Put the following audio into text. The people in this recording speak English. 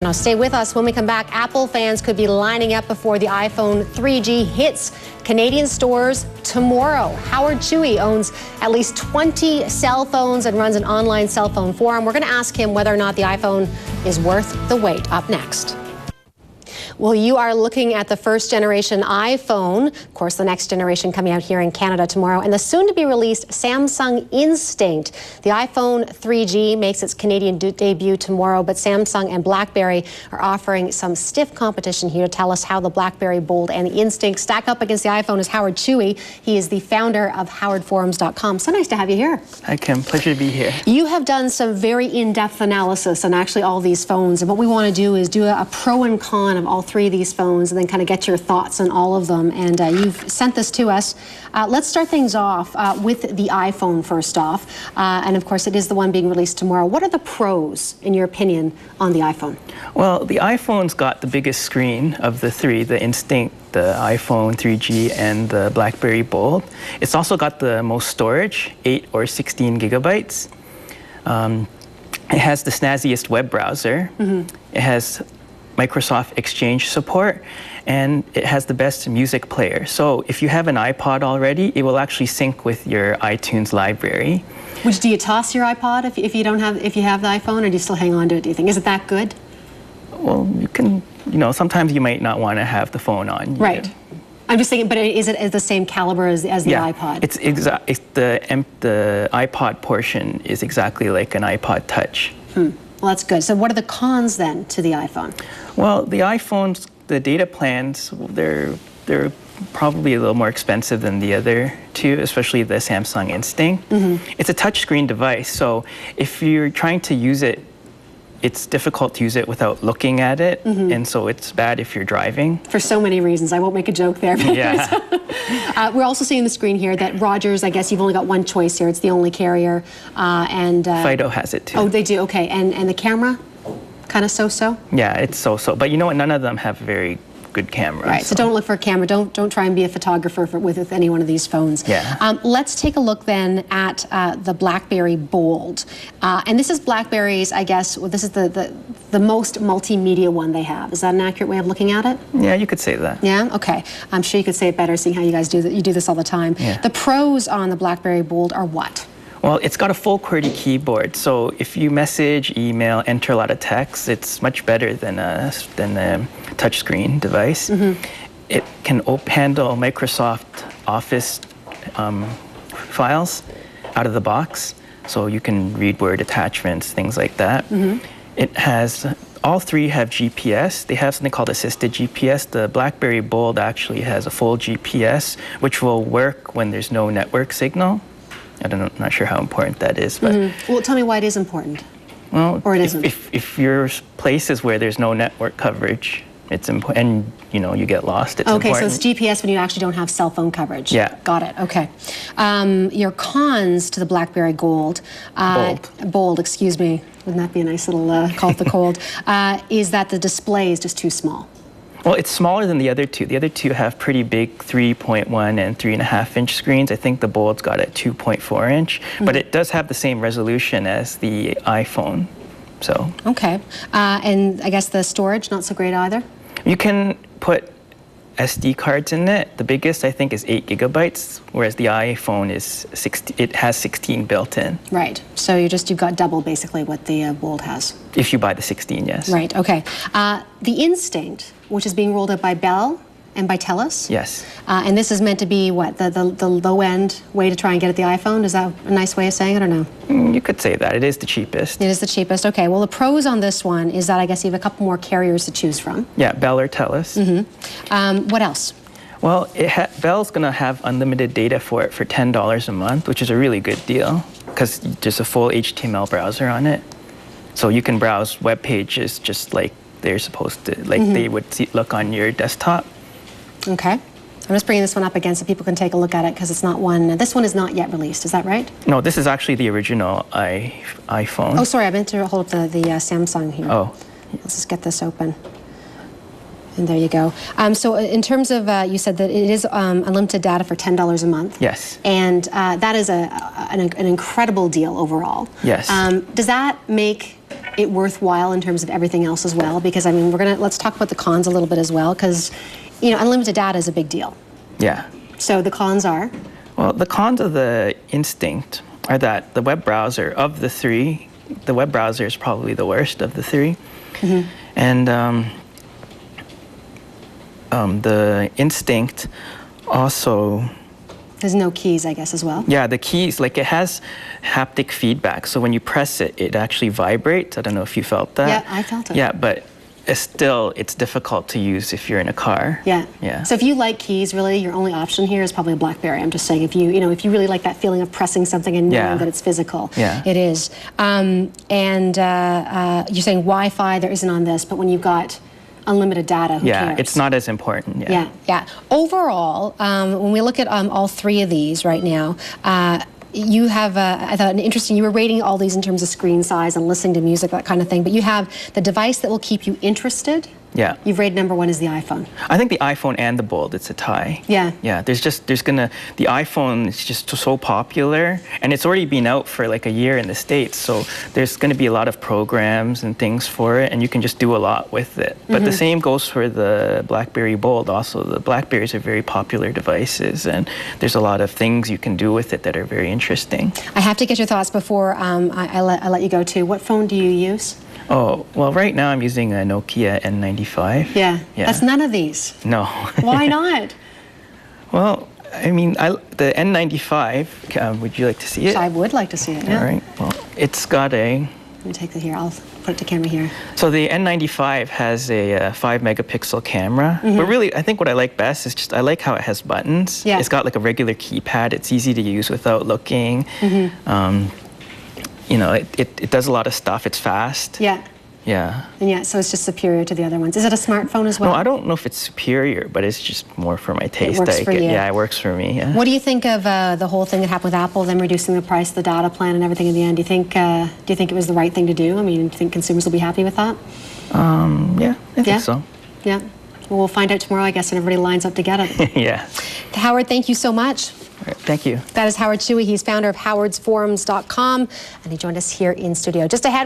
Now stay with us. When we come back, Apple fans could be lining up before the iPhone 3G hits Canadian stores tomorrow. Howard Chewy owns at least 20 cell phones and runs an online cell phone forum. We're going to ask him whether or not the iPhone is worth the wait. Up next. Well, you are looking at the first generation iPhone. Of course, the next generation coming out here in Canada tomorrow. And the soon-to-be-released Samsung Instinct. The iPhone 3G makes its Canadian debut tomorrow, but Samsung and BlackBerry are offering some stiff competition here. To tell us how the BlackBerry Bold and the Instinct stack up against the iPhone is Howard Chewy. He is the founder of HowardForums.com. So nice to have you here. Hi, Kim. Pleasure to be here. You have done some very in-depth analysis on actually all these phones. And what we want to do is do a pro and con of all three of these phones and then kind of get your thoughts on all of them. And you've sent this to us. Let's start things off with the iPhone first off. And of course, it is the one being released tomorrow. What are the pros, in your opinion, on the iPhone? Well, the iPhone's got the biggest screen of the three, the Instinct, the iPhone 3G, and the BlackBerry Bold. It's also got the most storage, 8 or 16 gigabytes. It has the snazziest web browser. It has Microsoft Exchange support, and it has the best music player. So if you have an iPod already, it will actually sync with your iTunes library. Do you toss your iPod if you have the iPhone, or do you still hang on to it, do you think? Is it that good? Well, you can, sometimes you might not want to have the phone on. Right. I'm just thinking, but is it the same caliber as the iPod? It's the iPod portion is exactly like an iPod Touch. Well, that's good. So what are the cons then to the iPhone? Well, the iPhones, the data plans, they're probably a little more expensive than the other two, especially the Samsung Instinct. It's a touchscreen device, so if you're trying to use it, it's difficult to use it without looking at it, and so it's bad if you're driving. For so many reasons. I won't make a joke there. Yeah. We're also seeing on the screen here that Rogers, I guess you've only got one choice here. It's the only carrier. Fido has it too. Oh, they do? Okay. And the camera? Kind of so-so? Yeah, it's so-so. But you know what? None of them have very good cameras. Right, so don't look for a camera. Don't try and be a photographer with any one of these phones. Yeah. Let's take a look then at the BlackBerry Bold. And this is BlackBerry's, I guess, this is the most multimedia one they have. Is that an accurate way of looking at it? Yeah, you could say that. Yeah? Okay. I'm sure you could say it better, seeing how you guys do that. You do this all the time. Yeah. The pros on the BlackBerry Bold are what? Well, it's got a full QWERTY keyboard, so if you message, email, enter a lot of text, it's much better than a touchscreen device. It can handle Microsoft Office files out of the box, so you can read Word attachments, things like that. It has, all three have GPS. They have something called assisted GPS. The BlackBerry Bold actually has a full GPS, which will work when there's no network signal. I'm not sure how important that is, but well, tell me why it is important. Well, or it isn't. If your places where there's no network coverage, it's important, and you get lost. It's okay, important. So it's GPS when you actually don't have cell phone coverage. Yeah. Got it. Okay. Your cons to the BlackBerry Bold, excuse me. Wouldn't that be a nice little call for cold? Is that the display is just too small. Well, it's smaller than the other two. The other two have pretty big 3.1 and 3.5 inch screens. I think the Bold's got a 2.4 inch, but it does have the same resolution as the iPhone. So. Okay. And I guess the storage, not so great either? You can put SD cards in it. The biggest, I think, is 8 gigabytes, whereas the iPhone is 16, it has 16 built in. Right. So you've got double, basically, what the Bold has. If you buy the 16, yes. Right. Okay. The Instinct, which is being rolled out by Bell and by TELUS. Yes. And this is meant to be, what, the low-end way to try and get at the iPhone? Is that a nice way of saying it, or no? You could say that. It is the cheapest. It is the cheapest. Okay. Well, the pros on this one is that I guess you have a couple more carriers to choose from. Yeah, Bell or TELUS. What else? Well, Bell's going to have unlimited data for it for $10 a month, which is a really good deal because there's a full HTML browser on it. So you can browse web pages just like they're supposed to, like they would look on your desktop. Okay. I'm just bringing this one up again so people can take a look at it because it's not one. This one is not yet released. Is that right? No, this is actually the original iPhone. Oh, sorry. I meant to hold up the Samsung here. Oh. Let's just get this open. And there you go. So in terms of, you said that it is unlimited data for $10 a month. Yes. And that is an incredible deal overall. Yes. Does that make it worthwhile in terms of everything else as well? Because I mean, let's talk about the cons a little bit as well, because unlimited data is a big deal. Yeah. So the cons are? Well, the cons of the Instinct are that the web browser, of the three, the web browser is probably the worst of the three. Mm-hmm. And the Instinct also... There's no keys, I guess, as well. Yeah, the keys, like it has haptic feedback. So when you press it, it actually vibrates. I don't know if you felt that. Yeah, I felt it. Yeah, but it's difficult to use if you're in a car. Yeah. Yeah. So if you like keys, really, your only option here is probably a BlackBerry. I'm just saying, if you really like that feeling of pressing something and knowing that it's physical, it is. And you're saying Wi-Fi, there isn't on this, but when you've got unlimited data, who cares? It's not as important. Yeah. Overall, when we look at all three of these right now, you have, I thought, an interesting, you were rating all these in terms of screen size and listening to music, that kind of thing, but you have the device that will keep you interested. Yeah. You've rated number one is the iPhone. I think the iPhone and the Bold, it's a tie. Yeah. Yeah, the iPhone is just so popular, and it's already been out for like a year in the States, so there's gonna be a lot of programs and things for it, and you can just do a lot with it. But the same goes for the BlackBerry Bold also. The BlackBerries are very popular devices, and there's a lot of things you can do with it that are very interesting. I have to get your thoughts before I let you go too. What phone do you use? Oh, well, right now I'm using a Nokia N95. Yeah. That's none of these. No. Why not? Well, I mean, the N95, would you like to see it? I would like to see it, yeah. All right. Well, it's got a... Let me take it here. I'll put it to camera here. So the N95 has a 5-megapixel camera. But really, I think what I like best is I like how it has buttons. Yeah. It's got like a regular keypad. It's easy to use without looking. It does a lot of stuff. It's fast. Yeah. Yeah. And so it's just superior to the other ones. Is it a smartphone as well? No, I don't know if it's superior, but it's just more for my taste. It works for you. Yeah, it works for me. Yeah. What do you think of the whole thing that happened with Apple, them reducing the price of the data plan and everything in the end? Do you think it was the right thing to do? I mean, do you think consumers will be happy with that? Yeah, I think so. Yeah. Well, we'll find out tomorrow, I guess, when everybody lines up to get it. Yeah. Howard, thank you so much. Right, thank you. That is Howard Tsui. He's founder of howardsforums.com, and he joined us here in studio. Just ahead.